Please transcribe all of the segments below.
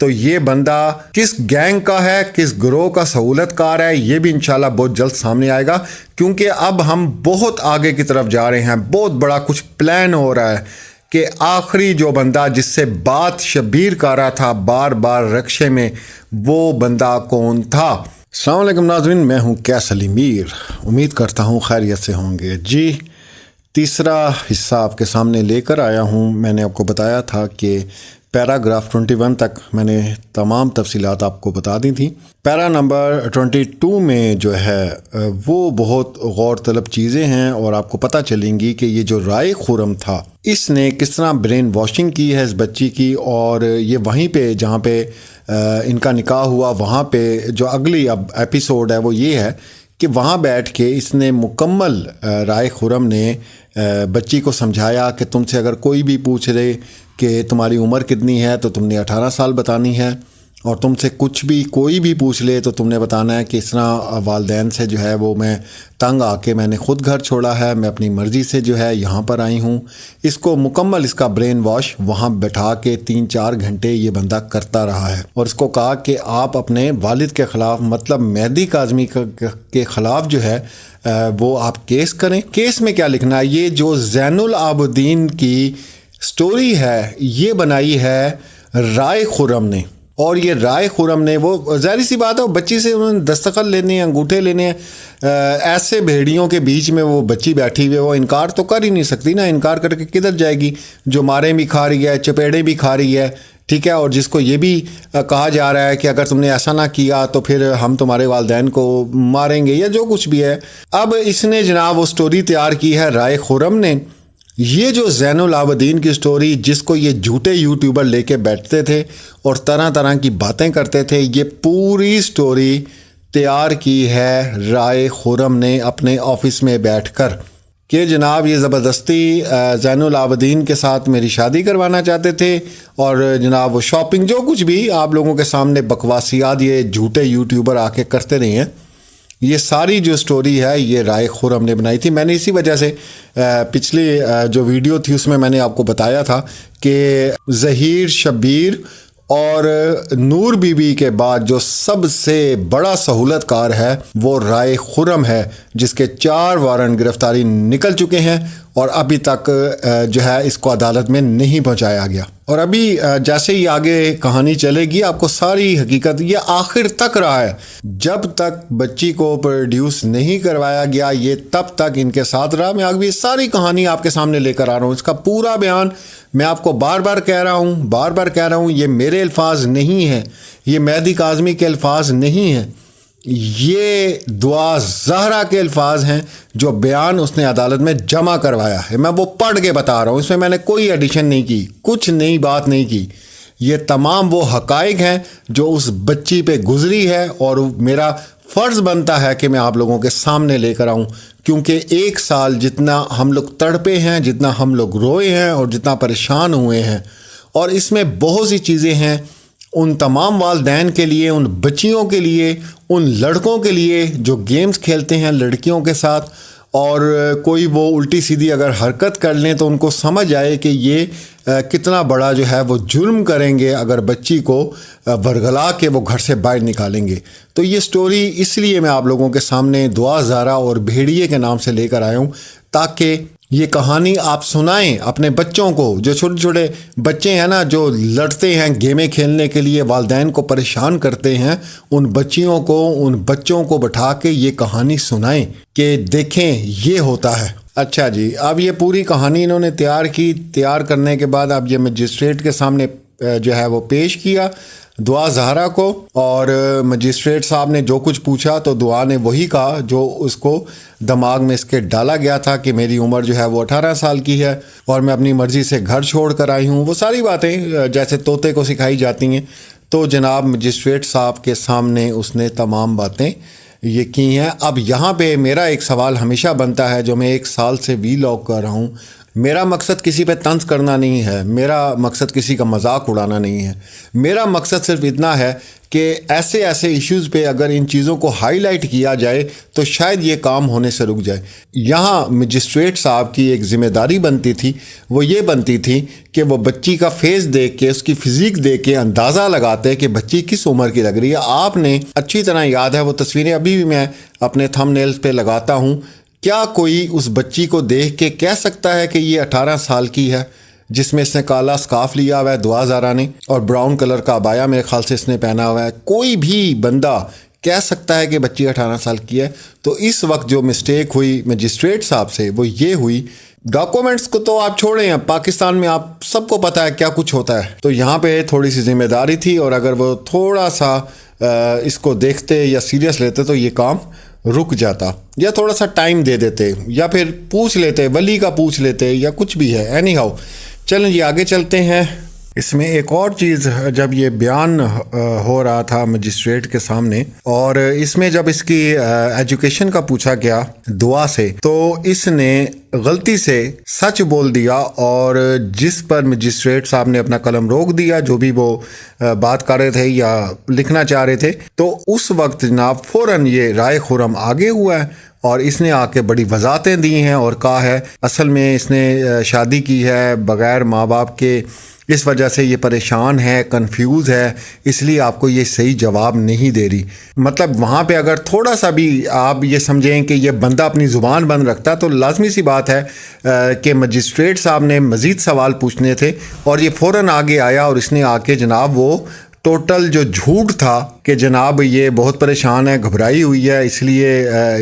تو یہ بندہ کس گینگ کا ہے، کس گروہ کا سہولت کار ہے، یہ بھی انشاءاللہ بہت جلد سامنے آئے گا، کیونکہ اب ہم بہت آگے کی طرف جا رہے ہیں، بہت بڑا کچھ پلان ہو رہا ہے کہ آخری جو بندہ جس سے بات شبیر کر رہا تھا بار بار رکشے میں، وہ بندہ کون تھا۔ السلام علیکم ناظرین، میں ہوں کیس علی میر، امید کرتا ہوں خیریت سے ہوں گے۔ جی تیسرا حصہ آپ کے سامنے لے کر آیا ہوں۔ میں نے آپ کو بتایا تھا کہ پیراگراف 21 تک میں نے تمام تفصیلات آپ کو بتا دی تھیں۔ پیرا نمبر 22 میں جو ہے وہ بہت غور طلب چیزیں ہیں، اور آپ کو پتہ چلیں گی کہ یہ جو رائے خرم تھا اس نے کس طرح برین واشنگ کی ہے اس بچی کی، اور یہ وہیں پہ جہاں پہ ان کا نکاح ہوا وہاں پہ جو اگلی اب ایپیسوڈ ہے وہ یہ ہے کہ وہاں بیٹھ کے اس نے مکمل رائے خرم نے بچی کو سمجھایا کہ تم سے اگر کوئی بھی پوچھ لے کہ تمہاری عمر کتنی ہے تو تم نے 18 سال بتانی ہے، اور تم سے کچھ بھی کوئی بھی پوچھ لے تو تم نے بتانا ہے کہ اس طرح والدین سے جو ہے وہ میں تنگ آ کے میں نے خود گھر چھوڑا ہے، میں اپنی مرضی سے جو ہے یہاں پر آئی ہوں۔ اس کو مکمل اس کا برین واش وہاں بٹھا کے 3-4 گھنٹے یہ بندہ کرتا رہا ہے، اور اس کو کہا کہ آپ اپنے والد کے خلاف، مطلب مہدی کاظمی کے خلاف جو ہے وہ آپ کیس کریں۔ کیس میں کیا لکھنا ہے؟ یہ جو زین العابدین کی سٹوری ہے یہ بنائی ہے رائے خرم نے، اور یہ رائے خرم نے، وہ ظاہر سی بات ہے وہ بچی سے انہوں نے دستخط لینے ہیں، انگوٹھے لینے ہیں، ایسے بھیڑیوں کے بیچ میں وہ بچی بیٹھی ہوئی ہے، وہ انکار تو کر ہی نہیں سکتی نا، انکار کر کے کدھر جائے گی؟ جو مارے بھی کھا رہی ہے، چپیڑے بھی کھا رہی ہے، ٹھیک ہے، اور جس کو یہ بھی کہا جا رہا ہے کہ اگر تم نے ایسا نہ کیا تو پھر ہم تمہارے والدین کو ماریں گے، یا جو کچھ بھی ہے۔ اب اس نے جناب وہ سٹوری تیار کی ہے رائے خرم نے۔ یہ جو زین العابدین کی سٹوری جس کو یہ جھوٹے یوٹیوبر لے کے بیٹھتے تھے اور طرح طرح کی باتیں کرتے تھے، یہ پوری سٹوری تیار کی ہے رائے خرم نے اپنے آفس میں بیٹھ کر، کہ جناب یہ زبردستی زین العابدین کے ساتھ میری شادی کروانا چاہتے تھے، اور جناب وہ شاپنگ جو کچھ بھی آپ لوگوں کے سامنے بکواسیات یہ جھوٹے یوٹیوبر آ کے کرتے رہے ہیں، یہ ساری جو سٹوری ہے یہ رائے خرم نے بنائی تھی۔ میں نے اسی وجہ سے پچھلی جو ویڈیو تھی اس میں میں نے آپ کو بتایا تھا کہ ظہیر شبیر اور نور بی بی کے بعد جو سب سے بڑا سہولت کار ہے وہ رائے خرم ہے، جس کے 4 وارنٹ گرفتاری نکل چکے ہیں، اور ابھی تک جو ہے اس کو عدالت میں نہیں پہنچایا گیا۔ اور ابھی جیسے ہی آگے کہانی چلے گی آپ کو ساری حقیقت، یہ آخر تک رہا ہے، جب تک بچی کو پروڈیوس نہیں کروایا گیا یہ تب تک ان کے ساتھ رہا۔ میں آگے ساری کہانی آپ کے سامنے لے کر آ رہا ہوں، اس کا پورا بیان میں آپ کو بار بار کہہ رہا ہوں، یہ میرے الفاظ نہیں ہیں، یہ مہدی کاظمی کے الفاظ نہیں ہیں، یہ دعا زہرا کے الفاظ ہیں جو بیان اس نے عدالت میں جمع کروایا ہے۔ میں وہ پڑھ کے بتا رہا ہوں، اس میں نے کوئی ایڈیشن نہیں کی، کچھ نئی بات نہیں کی، یہ تمام وہ حقائق ہیں جو اس بچی پہ گزری ہے، اور میرا فرض بنتا ہے کہ میں آپ لوگوں کے سامنے لے کر آؤں، کیونکہ 1 سال جتنا ہم لوگ تڑپے ہیں، جتنا ہم لوگ روئے ہیں، اور جتنا پریشان ہوئے ہیں، اور اس میں بہت سی چیزیں ہیں ان تمام والدین کے لیے، ان بچیوں کے لیے، ان لڑکوں کے لیے جو گیمز کھیلتے ہیں لڑکیوں کے ساتھ، اور کوئی وہ الٹی سیدھی اگر حرکت کر لیں تو ان کو سمجھ آئے کہ یہ کتنا بڑا جو ہے وہ جرم کریں گے اگر بچی کو ورگلا کے وہ گھر سے باہر نکالیں گے۔ تو یہ سٹوری اس لیے میں آپ لوگوں کے سامنے دعا زہرا اور بھیڑیے کے نام سے لے کر آیا ہوں، تاکہ یہ کہانی آپ سنائیں اپنے بچوں کو، جو چھوٹے چھوٹے بچے ہیں نا جو لڑتے ہیں گیمیں کھیلنے کے لیے، والدین کو پریشان کرتے ہیں، ان بچیوں کو، ان بچوں کو بٹھا کے یہ کہانی سنائیں کہ دیکھیں یہ ہوتا ہے۔ اچھا جی، اب یہ پوری کہانی انہوں نے تیار کی، تیار کرنے کے بعد اب یہ مجسٹریٹ کے سامنے جو ہے وہ پیش کیا دعا زہرا کو، اور مجسٹریٹ صاحب نے جو کچھ پوچھا تو دعا نے وہی کہا جو اس کو دماغ میں اس کے ڈالا گیا تھا کہ میری عمر جو ہے وہ 18 سال کی ہے، اور میں اپنی مرضی سے گھر چھوڑ کر آئی ہوں، وہ ساری باتیں جیسے طوطے کو سکھائی جاتی ہیں۔ تو جناب مجسٹریٹ صاحب کے سامنے اس نے تمام باتیں یہ کی ہیں۔ اب یہاں پہ میرا ایک سوال ہمیشہ بنتا ہے، جو میں 1 سال سے ویلاگ کر رہا ہوں، میرا مقصد کسی پہ طنز کرنا نہیں ہے، میرا مقصد کسی کا مذاق اڑانا نہیں ہے، میرا مقصد صرف اتنا ہے کہ ایسے ایشوز پہ اگر ان چیزوں کو ہائی لائٹ کیا جائے تو شاید یہ کام ہونے سے رک جائے۔ یہاں مجسٹریٹ صاحب کی ایک ذمہ داری بنتی تھی، وہ یہ بنتی تھی کہ وہ بچی کا فیس دیکھ کے، اس کی فزیک دیکھ کے اندازہ لگاتے کہ بچی کس عمر کی لگ رہی ہے۔ آپ نے اچھی طرح یاد ہے وہ تصویریں ابھی بھی میں اپنے تھم نیلز پہ لگاتا ہوں۔ کیا کوئی اس بچی کو دیکھ کے کہہ سکتا ہے کہ یہ 18 سال کی ہے، جس میں اس نے کالا سکارف لیا ہوا ہے دعا زارا نے، اور براؤن کلر کا عبایا میرے خیال سے اس نے پہنا ہوا ہے؟ کوئی بھی بندہ کہہ سکتا ہے کہ بچی 18 سال کی ہے۔ تو اس وقت جو مسٹیک ہوئی مجسٹریٹ صاحب سے وہ یہ ہوئی، ڈاکومنٹس کو تو آپ چھوڑیں، پاکستان میں آپ سب کو پتہ ہے کیا کچھ ہوتا ہے، تو یہاں پہ تھوڑی سی ذمہ داری تھی، اور اگر وہ تھوڑا سا اس کو دیکھتے یا سیریس لیتے تو یہ کام رک جاتا، یا تھوڑا سا ٹائم دے دیتے، یا پھر پوچھ لیتے، ولی کا پوچھ لیتے، یا کچھ بھی ہے۔ اینی ہاؤ چلیں جی آگے چلتے ہیں۔ اس میں ایک اور چیز، جب یہ بیان ہو رہا تھا مجسٹریٹ کے سامنے، اور اس میں جب اس کی ایجوکیشن کا پوچھا گیا دعا سے، تو اس نے غلطی سے سچ بول دیا، اور جس پر مجسٹریٹ صاحب نے اپنا قلم روک دیا، جو بھی وہ بات کر رہے تھے یا لکھنا چاہ رہے تھے، تو اس وقت جناب فوراً یہ رائے خرم آگے ہوا ہے، اور اس نے آ کے بڑی وضاحتیں دی ہیں اور کہا ہے اصل میں اس نے شادی کی ہے بغیر ماں باپ کے، اس وجہ سے یہ پریشان ہے، کنفیوز ہے، اس لیے آپ کو یہ صحیح جواب نہیں دے رہی۔ مطلب وہاں پہ اگر تھوڑا سا بھی آپ یہ سمجھیں کہ یہ بندہ اپنی زبان بند رکھتا تو لازمی سی بات ہے کہ مجسٹریٹ صاحب نے مزید سوال پوچھنے تھے، اور یہ فوراً آگے آیا، اور اس نے آ کے جناب وہ ٹوٹل جو جھوٹ تھا کہ جناب یہ بہت پریشان ہے، گھبرائی ہوئی ہے، اس لیے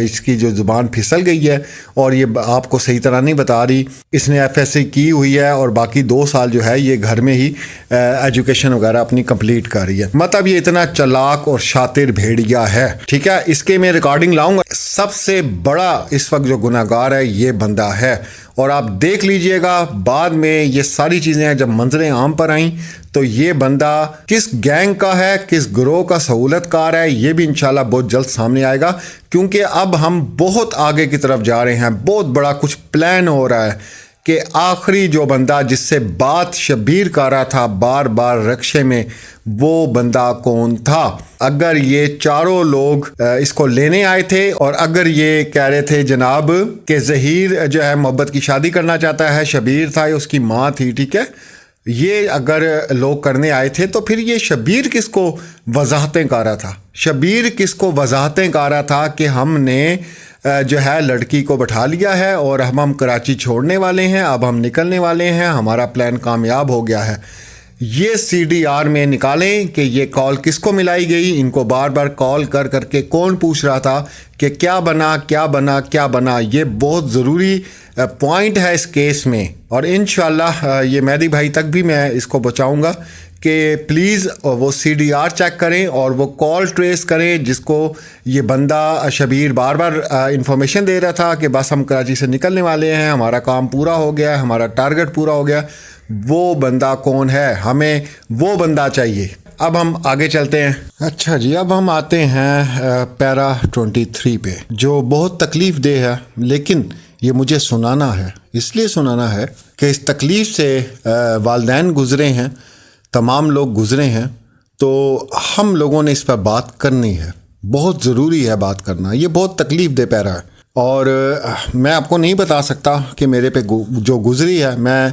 اس کی جو زبان پھسل گئی ہے اور یہ آپ کو صحیح طرح نہیں بتا رہی، اس نے ایف ایس سی کی ہوئی ہے اور باقی 2 سال جو ہے یہ گھر میں ہی ایجوکیشن وغیرہ اپنی کمپلیٹ کر رہی ہے۔ مطلب یہ اتنا چلاک اور شاطر بھیڑیا ہے، ٹھیک ہے۔ اس کے میں ریکارڈنگ لاؤں گا۔ سب سے بڑا اس وقت جو گناہ گار ہے یہ بندہ ہے، اور آپ دیکھ لیجئے گا بعد میں یہ ساری چیزیں جب منظر عام پر آئیں تو یہ بندہ کس گینگ کا ہے، کس گروہ کا سہولت کار ہے، یہ بھی انشاءاللہ بہت جلد سامنے آئے گا، کیونکہ اب ہم بہت آگے کی طرف جا رہے ہیں، بہت بڑا کچھ پلان ہو رہا ہے کہ آخری جو بندہ جس سے بات شبیر کر رہا تھا بار بار رکشے میں، وہ بندہ کون تھا۔ اگر یہ چاروں لوگ اس کو لینے آئے تھے، اور اگر یہ کہہ رہے تھے جناب کہ ظہیر جو ہے محبت کی شادی کرنا چاہتا ہے، شبیر تھا، اس کی ماں تھی، ٹھیک ہے، یہ اگر لوگ کرنے آئے تھے تو پھر یہ شبیر کس کو وضاحتیں کر رہا تھا، شبیر کس کو وضاحتیں کر رہا تھا کہ ہم نے جو ہے لڑکی کو بٹھا لیا ہے اور ہم کراچی چھوڑنے والے ہیں، اب ہم نکلنے والے ہیں، ہمارا پلان کامیاب ہو گیا ہے۔ یہ سی ڈی آر میں نکالیں کہ یہ کال کس کو ملائی گئی، ان کو بار بار کال کر کر کے کون پوچھ رہا تھا کہ کیا بنا کیا بنا کیا بنا۔ یہ بہت ضروری پوائنٹ ہے اس کیس میں، اور انشاءاللہ یہ مہدی بھائی تک بھی میں اس کو بچاؤں گا کہ پلیز وہ سی ڈی آر چیک کریں اور وہ کال ٹریس کریں جس کو یہ بندہ شبیر بار بار انفارمیشن دے رہا تھا کہ بس ہم کراچی سے نکلنے والے ہیں، ہمارا کام پورا ہو گیا ہے، ہمارا ٹارگٹ پورا ہو گیا۔ وہ بندہ کون ہے، ہمیں وہ بندہ چاہیے۔ اب ہم آگے چلتے ہیں۔ اچھا جی، اب ہم آتے ہیں پیرا 23 پہ، جو بہت تکلیف دہ ہے، لیکن یہ مجھے سنانا ہے، اس لیے سنانا ہے کہ اس تکلیف سے والدین گزرے ہیں، تمام لوگ گزرے ہیں، تو ہم لوگوں نے اس پر بات کرنی ہے، بہت ضروری ہے بات کرنا۔ یہ بہت تکلیف دہ پیرا ہے، اور میں آپ کو نہیں بتا سکتا کہ میرے پہ جو گزری ہے۔ میں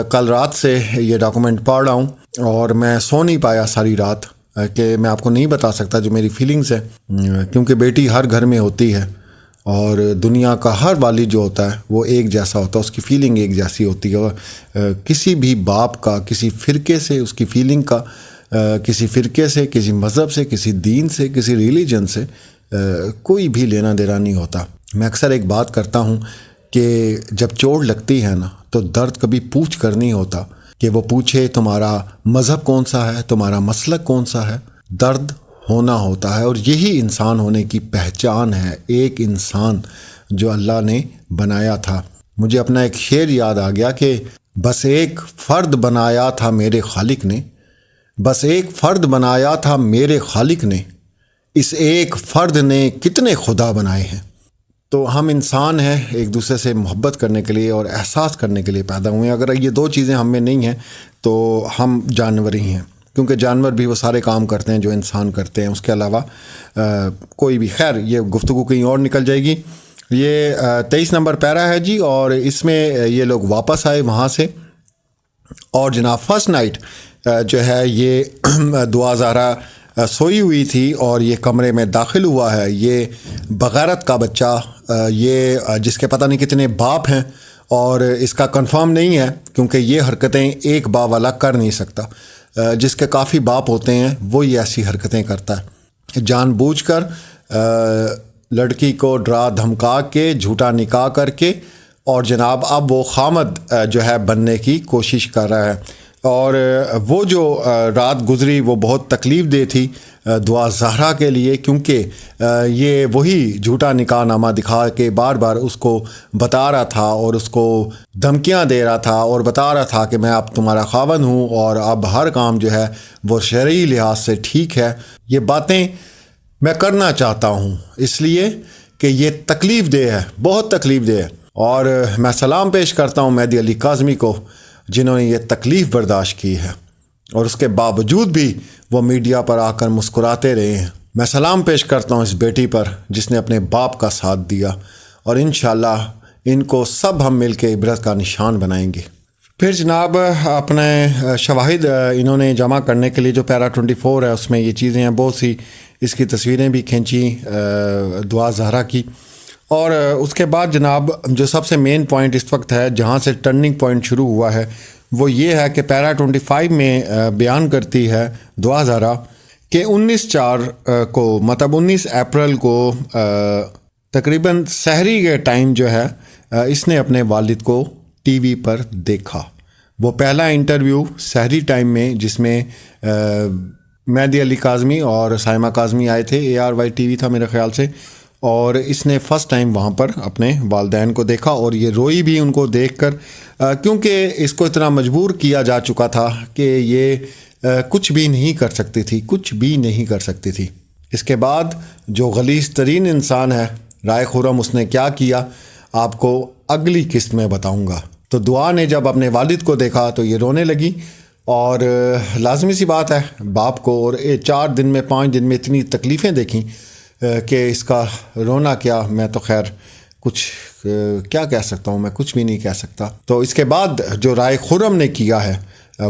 کل رات سے یہ ڈاکومنٹ پڑھ رہا ہوں اور میں سو نہیں پایا ساری رات، کہ میں آپ کو نہیں بتا سکتا جو میری فیلنگز ہے، کیونکہ بیٹی ہر گھر میں ہوتی ہے، اور دنیا کا ہر والد جو ہوتا ہے وہ ایک جیسا ہوتا ہے، اس کی فیلنگ ایک جیسی ہوتی ہے، اور کسی بھی باپ کا کسی فرقے سے اس کی فیلنگ کا، کسی فرقے سے، کسی مذہب سے، کسی دین سے، کسی ریلیجن سے کوئی بھی لینا دینا نہیں ہوتا۔ میں اکثر ایک بات کرتا ہوں کہ جب چوٹ لگتی ہے نا تو درد کبھی پوچھ کر نہیں ہوتا کہ وہ پوچھے تمہارا مذہب کون سا ہے، تمہارا مسلک کون سا ہے۔ درد ہونا ہوتا ہے، اور یہی انسان ہونے کی پہچان ہے، ایک انسان جو اللہ نے بنایا تھا۔ مجھے اپنا ایک شعر یاد آ گیا کہ بس ایک فرد بنایا تھا میرے خالق نے، بس ایک فرد بنایا تھا میرے خالق نے، اس ایک فرد نے کتنے خدا بنائے ہیں۔ تو ہم انسان ہیں، ایک دوسرے سے محبت کرنے کے لیے اور احساس کرنے کے لیے پیدا ہوئے ہیں۔ اگر یہ 2 چیزیں ہم میں نہیں ہیں تو ہم جانور ہی ہیں۔ کیونکہ جانور بھی وہ سارے کام کرتے ہیں جو انسان کرتے ہیں، اس کے علاوہ کوئی بھی. خیر یہ گفتگو کہیں اور نکل جائے گی. یہ 23 نمبر پیرا ہے جی، اور اس میں یہ لوگ واپس آئے وہاں سے، اور جناب فرسٹ نائٹ جو ہے یہ دعا زہرا سوئی ہوئی تھی اور یہ کمرے میں داخل ہوا ہے. یہ بغیرت کا بچہ، یہ جس کے پتہ نہیں کتنے باپ ہیں، اور اس کا کنفرم نہیں ہے کیونکہ یہ حرکتیں ایک باپ والا کر نہیں سکتا. جس کے کافی باپ ہوتے ہیں وہ یہ ایسی حرکتیں کرتا ہے، جان بوجھ کر لڑکی کو ڈرا دھمکا کے جھوٹا نکاح کر کے، اور جناب اب وہ خامد جو ہے بننے کی کوشش کر رہا ہے. اور وہ جو رات گزری وہ بہت تکلیف دہ تھی دعا زہرا کے لیے، کیونکہ یہ وہی جھوٹا نکاح نامہ دکھا کے بار بار اس کو بتا رہا تھا اور اس کو دھمکیاں دے رہا تھا اور بتا رہا تھا کہ میں اب تمہارا خاوند ہوں اور اب ہر کام جو ہے وہ شرعی لحاظ سے ٹھیک ہے. یہ باتیں میں کرنا چاہتا ہوں اس لیے کہ یہ تکلیف دہ ہے، بہت تکلیف دہ ہے. اور میں سلام پیش کرتا ہوں مہدی علی کاظمی کو جنہوں نے یہ تکلیف برداشت کی ہے، اور اس کے باوجود بھی وہ میڈیا پر آ کر مسکراتے رہے ہیں. میں سلام پیش کرتا ہوں اس بیٹی پر جس نے اپنے باپ کا ساتھ دیا، اور انشاءاللہ ان کو سب ہم مل کے عبرت کا نشان بنائیں گے. پھر جناب اپنے شواہد انہوں نے جمع کرنے کے لیے جو پیرا 24 ہے اس میں یہ چیزیں ہیں، بہت سی اس کی تصویریں بھی کھینچیں دعا زہرا کی. اور اس کے بعد جناب جو سب سے مین پوائنٹ اس وقت ہے، جہاں سے ٹرننگ پوائنٹ شروع ہوا ہے، وہ یہ ہے کہ پیرا 25 میں بیان کرتی ہے دعا زہرا کہ 19/4 کو، مطلب 19 اپریل کو تقریباً سحری کے ٹائم جو ہے اس نے اپنے والد کو ٹی وی پر دیکھا. وہ پہلا انٹرویو سحری ٹائم میں جس میں مہدی علی کاظمی اور سائمہ کاظمی آئے تھے، ARY ٹی وی تھا میرے خیال سے، اور اس نے فرسٹ ٹائم وہاں پر اپنے والدین کو دیکھا، اور یہ روئی بھی ان کو دیکھ کر، کیونکہ اس کو اتنا مجبور کیا جا چکا تھا کہ یہ کچھ بھی نہیں کر سکتی تھی، کچھ بھی نہیں کر سکتی تھی. اس کے بعد جو غلیظ ترین انسان ہے رائے خرم، اس نے کیا کیا آپ کو اگلی قسط میں بتاؤں گا. تو دعا نے جب اپنے والد کو دیکھا تو یہ رونے لگی، اور لازمی سی بات ہے باپ کو، اور 4 دن میں 5 دن میں اتنی تکلیفیں دیکھیں کہ اس کا رونا کیا. میں تو خیر کچھ کیا کہہ سکتا ہوں، میں کچھ بھی نہیں کہہ سکتا. تو اس کے بعد جو رائے خرم نے کیا ہے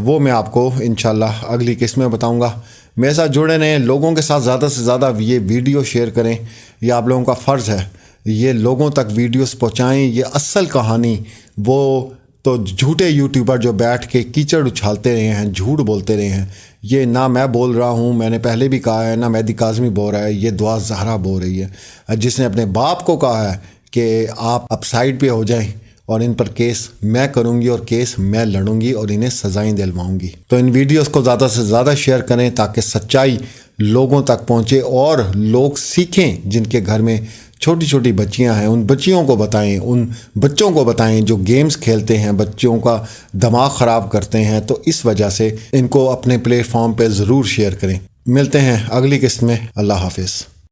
وہ میں آپ کو انشاءاللہ اگلی قسط میں بتاؤں گا. میرے ساتھ جڑے رہیں، لوگوں کے ساتھ زیادہ سے زیادہ یہ ویڈیو شیئر کریں، یہ آپ لوگوں کا فرض ہے. یہ لوگوں تک ویڈیوز پہنچائیں. یہ اصل کہانی، وہ تو جھوٹے یوٹیوبر جو بیٹھ کے کیچڑ اچھالتے رہے ہیں، جھوٹ بولتے رہے ہیں. یہ نہ میں بول رہا ہوں، میں نے پہلے بھی کہا ہے، نہ مہدی کاظمی بول رہا ہے، یہ دعا زہرا بول رہی ہے، جس نے اپنے باپ کو کہا ہے کہ آپ اپ سائڈ پہ ہو جائیں اور ان پر کیس میں کروں گی اور کیس میں لڑوں گی اور انہیں سزائیں دلواؤں گی. تو ان ویڈیوز کو زیادہ سے زیادہ شیئر کریں تاکہ سچائی لوگوں تک پہنچے اور لوگ سیکھیں. جن کے گھر میں چھوٹی چھوٹی بچیاں ہیں ان بچیوں کو بتائیں، ان بچوں کو بتائیں جو گیمز کھیلتے ہیں، بچوں کا دماغ خراب کرتے ہیں. تو اس وجہ سے ان کو اپنے پلیٹ فارم پہ ضرور شیئر کریں. ملتے ہیں اگلی قسط میں. اللہ حافظ.